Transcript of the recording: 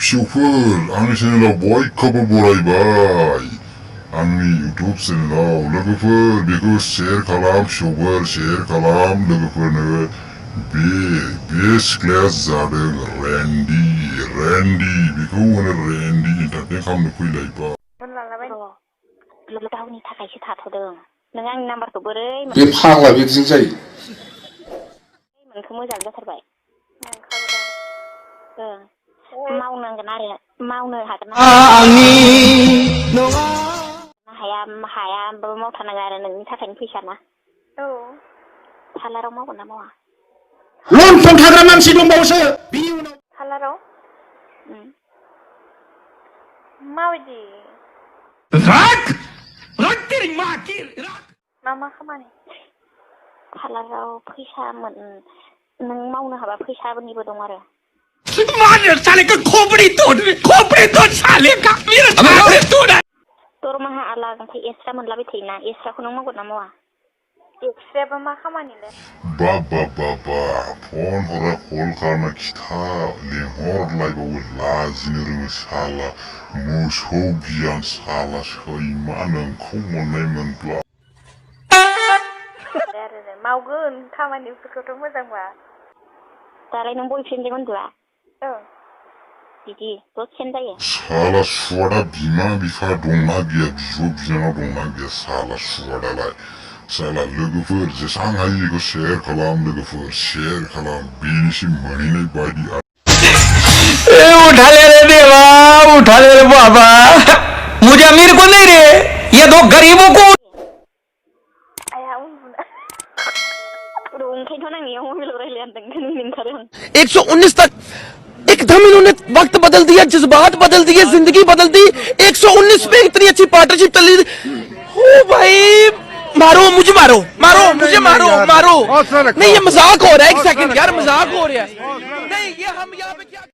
फिसौफोर आंनि चेनेलाव बयखौबो बरायबाय आंनि इउटुब चेनेलाव लोगोफोर बेखौ शेयार खालाम फिसौफोर शेयार खालाम लोगोफोरनो बे सिख्लाया जादों रेन्डी बेखौ होनो रेन्डी एन्टारटेन खालामनो फैलायबाय गावनि थाखायसो थाथ'दों नों आंनि नाम्बारखौ बोरै बे फाग्ला बिदिजों जायो मोनखौ मोजां जाथारबाय मावनांगोन आरो मावनो हागोन आंनि हाया मावथारनांगौ आरो नोंनि थाखायनो फैसा ना औ पार्लाराव मावगोन ना मावा लंथं थाग्रा मानसि दंबावोसो पार्लाराव माबायदि मा खामानि पार्लाराव फैसा नों मावनो हाबा फैसानिबो दं आरो साले का खोपड़ी तोड़ साले का मेरा साले तोड़ दरमाहा आला ओमफ्राय एक्सट्रा मोनलाबाय थायोना एक्सट्राखौ नों मावगोन ना मावा एक्सट्रायाबा मा खामानिलाय फन हरा कल खालामना खिथा लेंहरलायबावो लाजिनो रोङो साला मोसौ गियान साला सैमा नोंखौ मोननाय मोनब्ला मावगोन खामानिफोरखौथ' मोजांबा दालाय नों बयफ्रेन्डजों उन्दुआ बिदि दसेनो जायो साला सुवादा बिमा बिफा दंना गैया बिब' बिनानाव दंना गैया साला सुवादालाय साला लोगोफोर जेसां हायो बेखौ शेयार खालाम लोगोफोर शेयार खालाम बेनिसिम मोनहैनाय बायदि उठा ले रे देवा उठा ले रे बाबा मुझे अमीर को नहीं रे ये दो गरीबों को आया उन्दुना ओंखायनोथ' आं इयाव मबाइलाव रायलायनो होनदों लिंखादों 119 तक एकदम इन्होंने वक्त बदल दिया जज्बात बदल दिए जिंदगी बदल दी 119 में इतनी अच्छी पार्टनरशिप चल रही ओ भाई मारो मुझे मारो मुझे मारो नहीं ये मजाक हो रहा है एक सेकंड यार मजाक हो रहा है नहीं ये हम यहाँ पे क्या